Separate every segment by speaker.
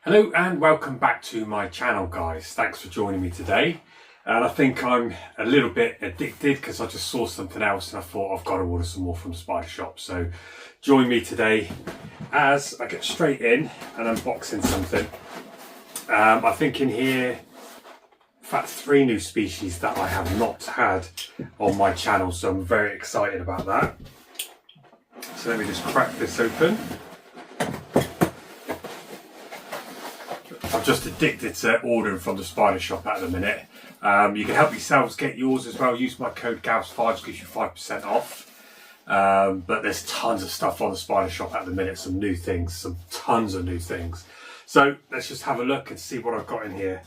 Speaker 1: Hello and welcome back to my channel, guys. Thanks for joining me today. And I think I'm a little bit addicted because I just saw something else and I thought I've got to order some more from Spidershop. So join me today as I get straight in and unboxing something. I think in here, in fact, 3 new species that I have not had on my channel. So I'm very excited about that. So let me just crack this open. I'm just addicted to ordering from the Spidershop at the minute. You can help yourselves get yours as well. Use my code GAVS5, gives you 5% off. But there's tons of stuff on the Spidershop at the minute. Some new things, tons of new things. So let's just have a look and see what I've got in here.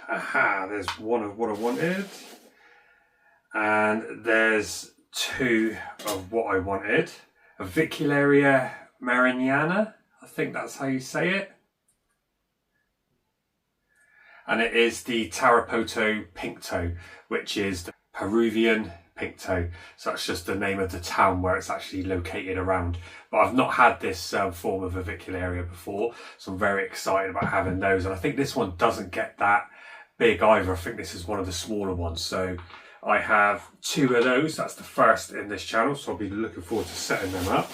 Speaker 1: Aha, there's one of what I wanted. And there's 2 of what I wanted. Avicularia mariana. I think that's how you say it. And it is the Tarapoto pink toe, which is the Peruvian pink toe. So that's just the name of the town where it's actually located around. But I've not had this form of Avicularia before, so I'm very excited about having those. And I think this one doesn't get that big either. I think this is one of the smaller ones. So I have 2 of those. That's the first in this channel, so I'll be looking forward to setting them up.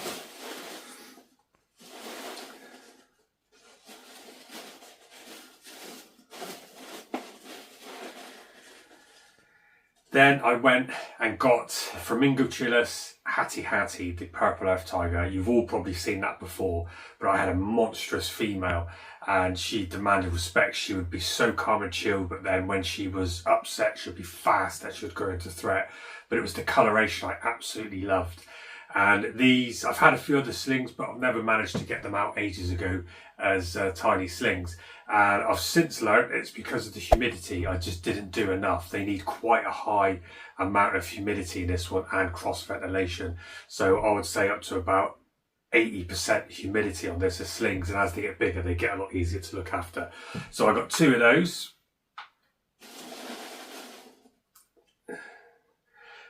Speaker 1: Then I went and got Tarantulas hattie, the purple earth tiger. You've all probably seen that before, but I had a monstrous female and she demanded respect. She would be so calm and chilled, but then when she was upset, she'd be fast and she would grow into threat. But it was the coloration I absolutely loved. And these, I've had a few other slings, but I've never managed to get them out ages ago as tiny slings. And I've since learned it's because of the humidity. I just didn't do enough. They need quite a high amount of humidity in this one and cross ventilation. So I would say up to about 80% humidity on this as slings. And as they get bigger, they get a lot easier to look after. So I got 2 of those.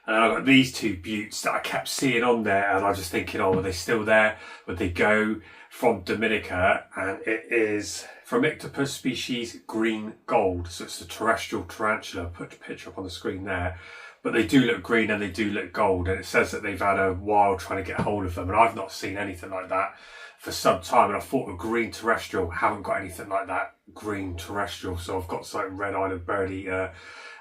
Speaker 1: And I got these 2 buttes that I kept seeing on there, and I was just thinking, oh, are they still there? Would they go? From Dominica, and it is Phormictopus species green gold. So it's a terrestrial tarantula. I'll put the picture up on the screen there. But they do look green and they do look gold, and it says that they've had a while trying to get hold of them, and I've not seen anything like that for some time. And I thought a green terrestrial, haven't got anything like that green terrestrial. So I've got something red island bird eater.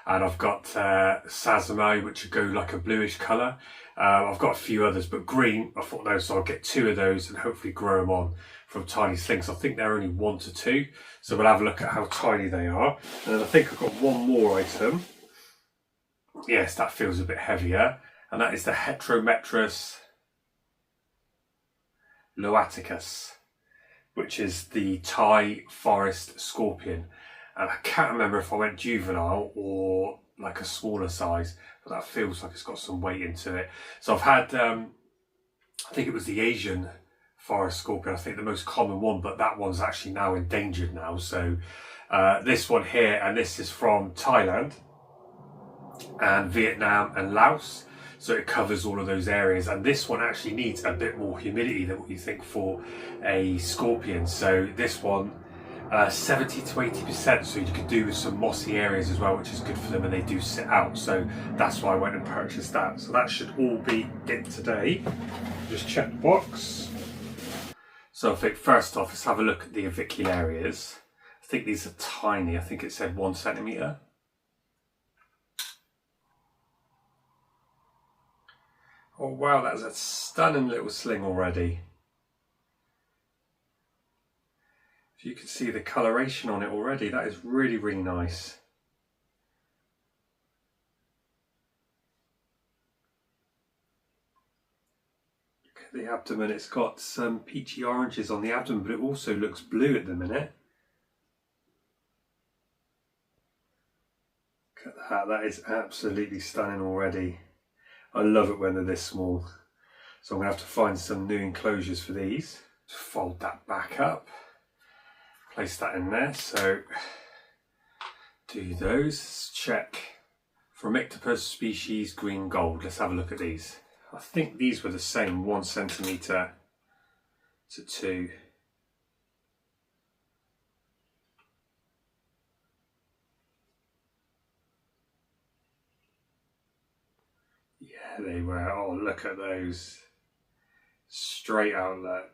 Speaker 1: And I've got Sazamo, which would go like a bluish colour. I've got a few others, but green, I thought no, so I'll get 2 of those and hopefully grow them on from tiny slings. I think they're only 1 to 2, so we'll have a look at how tiny they are. And then I think I've got 1 more item. Yes, that feels a bit heavier, and that is the Heterometrus loaticus, which is the Thai forest scorpion. And I can't remember if I went juvenile or like a smaller size, but that feels like it's got some weight into it. So I've had, I think it was the Asian forest scorpion, I think the most common one, but that one's actually now endangered now. So this one here, and this is from Thailand and Vietnam and Laos. So it covers all of those areas. And this one actually needs a bit more humidity than what you think for a scorpion. So this one, 70 to 80%, so you could do with some mossy areas as well, which is good for them, and they do sit out. So that's why I went and purchased that. So that should all be it today. Just check the box. So I think first off, let's have a look at the avicularias. I think these are tiny. I think it said 1 centimetre. Oh wow, that's a stunning little sling already. If you can see the coloration on it already, that is really, really nice. Look at the abdomen, it's got some peachy oranges on the abdomen, but it also looks blue at the minute. Look at that, that is absolutely stunning already. I love it when they're this small. So I'm going to have to find some new enclosures for these. Just fold that back up. Place that in there, so do those. Check Phormictopus species green gold. Let's have a look at these. I think these were the same, 1 centimetre to 2. Yeah, they were. Oh, look at those. Straight outlet.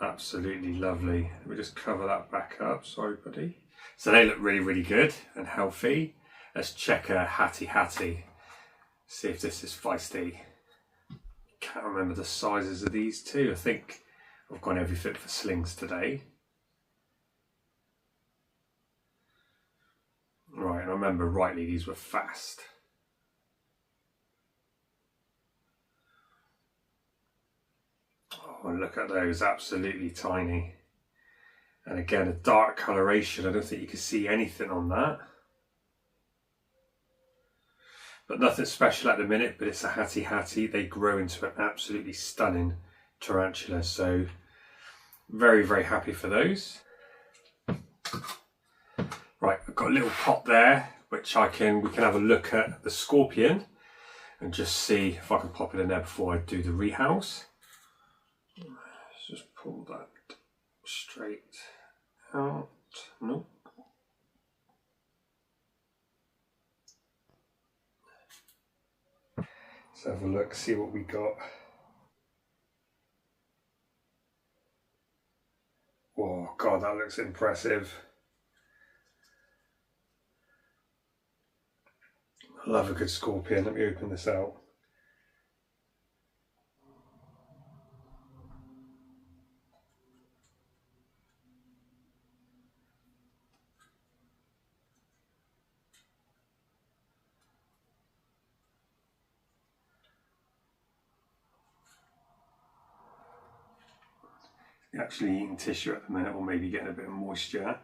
Speaker 1: Absolutely lovely. Let me just cover that back up. Sorry, buddy. So they look really, really good and healthy. Let's check a Hattie. See if this is feisty. Can't remember the sizes of these two. I think I've gone everything for slings today. Right, and I remember rightly these were fast. Oh, look at those, absolutely tiny. And again, a dark coloration. I don't think you can see anything on that. But nothing special at the minute, but it's a Hattie. They grow into an absolutely stunning tarantula. So very, very happy for those. Right, I've got a little pot there, which we can have a look at the scorpion and just see if I can pop it in there before I do the rehouse. Let's just pull that straight out. Nope. Let's have a look, see what we got. Oh God, that looks impressive. I love a good scorpion. Let me open this out. Actually eating tissue at the minute, or maybe getting a bit of moisture.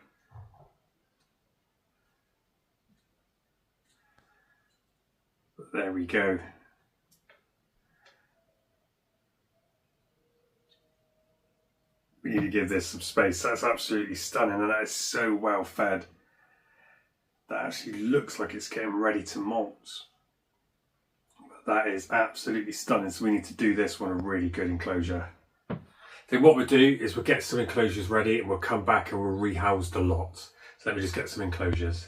Speaker 1: But there we go. We need to give this some space. That's absolutely stunning, and that is so well fed. That actually looks like it's getting ready to molt. But that is absolutely stunning, so we need to do this one a really good enclosure. I think what we'll do is we'll get some enclosures ready and we'll come back and we'll rehouse the lot. So let me just get some enclosures.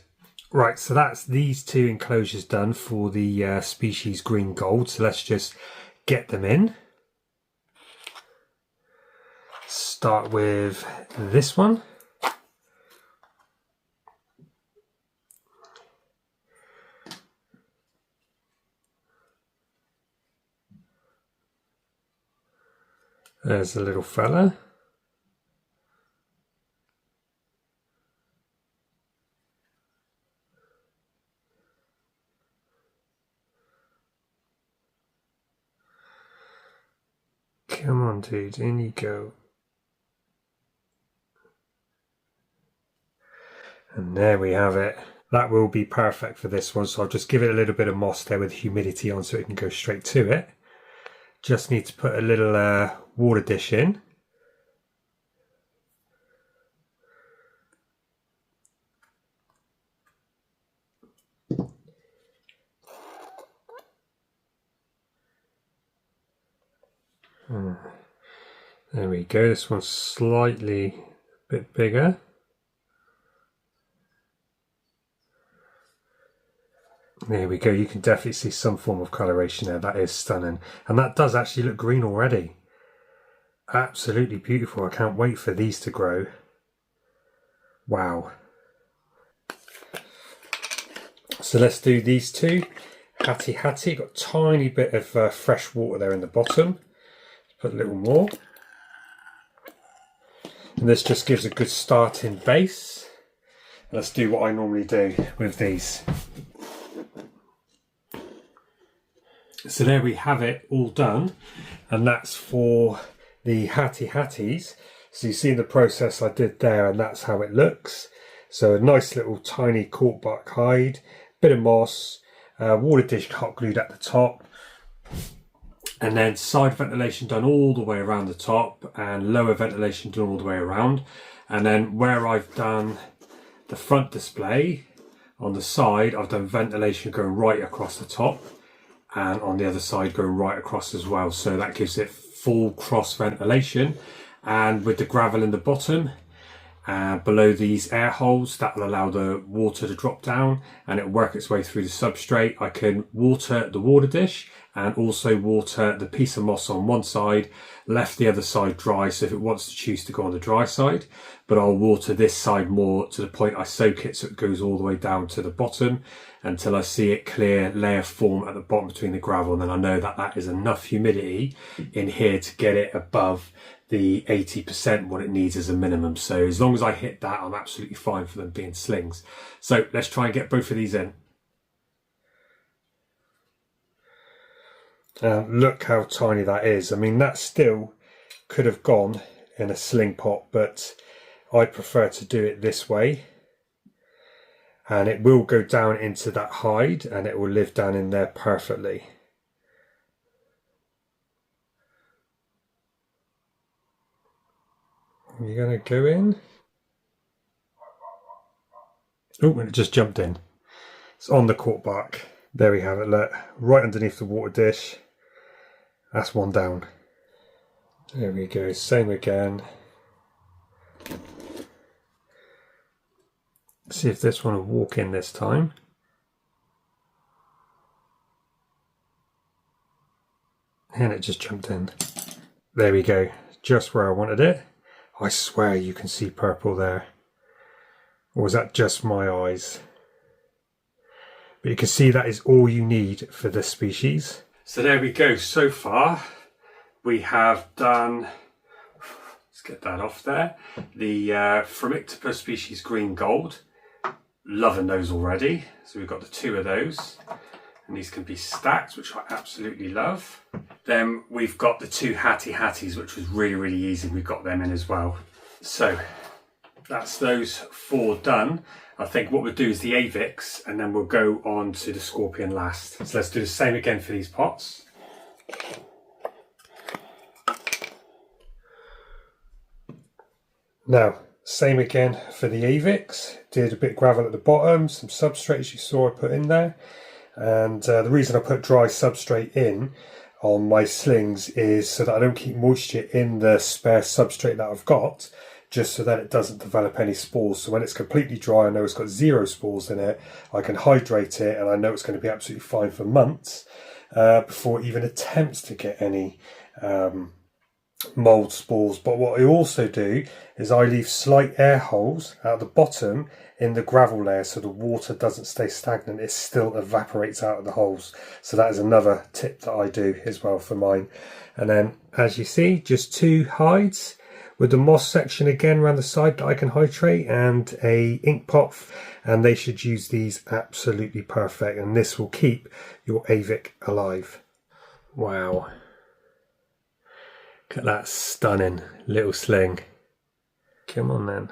Speaker 1: Right, so that's these two enclosures done for the species green gold. So let's just get them in. Start with this one. There's a little fella. Come on, dude, in you go. And there we have it. That will be perfect for this one. So I'll just give it a little bit of moss there with humidity on so it can go straight to it. Just need to put a little water dish in. There we go. This one's slightly a bit bigger. There we go. You can definitely see some form of coloration there. That is stunning. And that does actually look green already. Absolutely beautiful. I can't wait for these to grow. Wow. So let's do these two. Hattie. Got a tiny bit of fresh water there in the bottom. Put a little more. And this just gives a good starting base. Let's do what I normally do with these. So there we have it all done, and that's for the Hatties. So you see the process I did there, and that's how it looks. So a nice little tiny cork bark hide, bit of moss, water dish hot glued at the top, and then side ventilation done all the way around the top, and lower ventilation done all the way around. And then where I've done the front display on the side, I've done ventilation going right across the top, and on the other side going right across as well. So that gives it full cross ventilation, and with the gravel in the bottom below these air holes. That will allow the water to drop down and it'll work its way through the substrate. I can water the water dish and also water the piece of moss on one side, left the other side dry, so if it wants to choose to go on the dry side, but I'll water this side more to the point I soak it so it goes all the way down to the bottom until I see it clear layer form at the bottom between the gravel, and then I know that that is enough humidity in here to get it above the 80% what it needs as a minimum. So as long as I hit that, I'm absolutely fine for them being slings. So let's try and get both of these in. Look how tiny that is. I mean, that still could have gone in a sling pot, but I prefer to do it this way. And it will go down into that hide and it will live down in there perfectly. You're going to go in. Oh, and it just jumped in. It's on the cork bark. There we have it, look, right underneath the water dish. That's one down. There we go, same again. See if this one will walk in this time. And it just jumped in. There we go, just where I wanted it. I swear you can see purple there. Or was that just my eyes? But you can see that is all you need for this species. So there we go. So far we have done, let's get that off there, the Phormictopus species green gold. Loving those already. So we've got the two of those. And these can be stacked, which I absolutely love. Then we've got the two hatties, which was really, really easy. We've got them in as well. So that's those four done. I think what we'll do is the Avix and then we'll go on to the Scorpion last. So let's do the same again for these pots. Now, same again for the Avix. Did a bit of gravel at the bottom, some substrates you saw I put in there. And the reason I put dry substrate in on my slings is so that I don't keep moisture in the spare substrate that I've got, just so that it doesn't develop any spores. So when it's completely dry, I know it's got zero spores in it, I can hydrate it and I know it's going to be absolutely fine for months before it even attempts to get any mold spores. But what I also do is I leave slight air holes at the bottom in the gravel layer so the water doesn't stay stagnant, it still evaporates out of the holes. So that is another tip that I do as well for mine. And then as you see, just two hides with the moss section again around the side that I can hydrate, and a ink pot, and they should use these absolutely perfect, and this will keep your Avic alive. Wow, look at that stunning little sling. Come on then.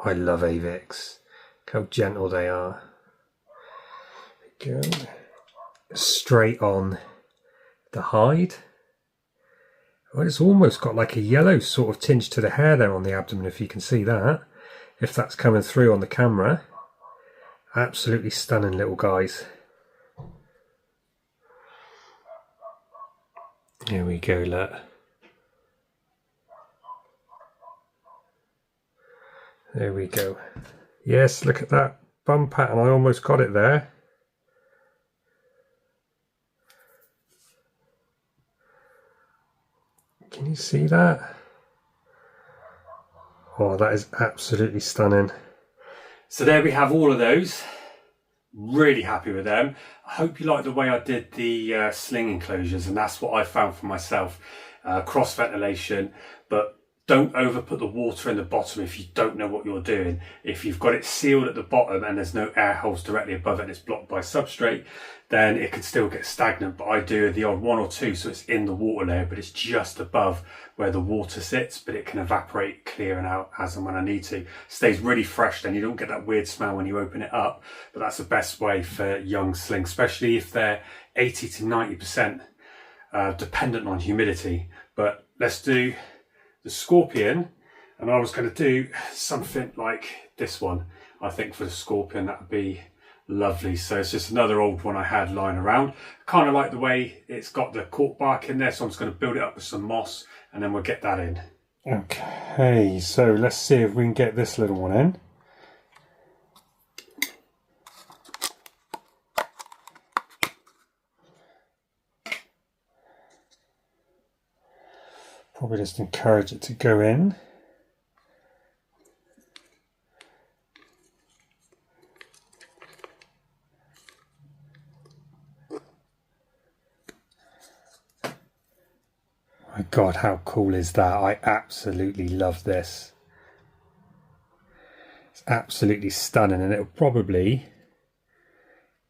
Speaker 1: I love Avics. Look how gentle they are. There we go. Straight on the hide. Well, it's almost got like a yellow sort of tinge to the hair there on the abdomen, if you can see that. If that's coming through on the camera. Absolutely stunning little guys. Here we go, look. There we go. Yes, look at that bum pattern. I almost got it there. Can you see that? Oh, that is absolutely stunning. So there we have all of those. Really happy with them. I hope you like the way I did the sling enclosures, and that's what I found for myself. Cross ventilation, but don't over put the water in the bottom if you don't know what you're doing. If you've got it sealed at the bottom and there's no air holes directly above it and it's blocked by substrate, then it could still get stagnant. But I do the odd one or two so it's in the water layer, but it's just above where the water sits, but it can evaporate, clear and out as and when I need to. Stays really fresh, then you don't get that weird smell when you open it up. But that's the best way for young slings, especially if they're 80 to 90% dependent on humidity. But let's do the Scorpion, and I was going to do something like this one. I think for the Scorpion that would be lovely. So it's just another old one I had lying around. Kind of like the way it's got the cork bark in there, so I'm just going to build it up with some moss and then we'll get that in. Okay, so let's see if we can get this little one in. Probably just encourage it to go in. My God, how cool is that? I absolutely love this. It's absolutely stunning, and it'll probably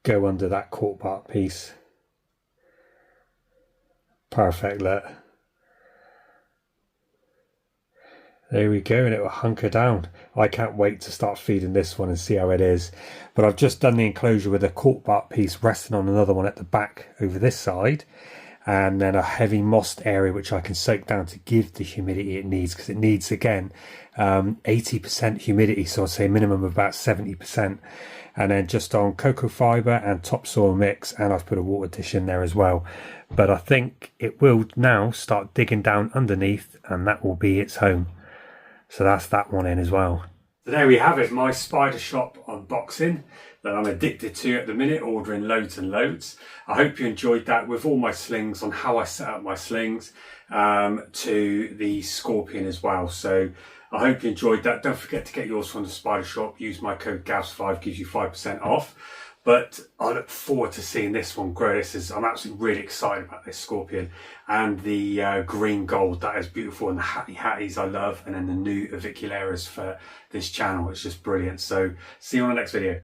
Speaker 1: go under that cork bark piece. Perfect, look. There we go, and it will hunker down. I can't wait to start feeding this one and see how it is. But I've just done the enclosure with a cork bark piece resting on another one at the back over this side, and then a heavy mossed area which I can soak down to give the humidity it needs, because it needs, again, 80% humidity, so I'd say minimum of about 70%. And then just on cocoa fibre and topsoil mix, and I've put a water dish in there as well. But I think it will now start digging down underneath, and that will be its home. So that's that one in as well. So there we have it, my Spidershop unboxing that I'm addicted to at the minute, ordering loads and loads. I hope you enjoyed that with all my slings, on how I set up my slings, to the scorpion as well. So I hope you enjoyed that. Don't forget to get yours from the Spidershop. Use my code GAVS5, gives you 5% off. But I look forward to seeing this one grow. I'm absolutely really excited about this scorpion, and the green gold, that is beautiful, and the hatties I love, and then the new avicularas for this channel. It's just brilliant. So see you on the next video.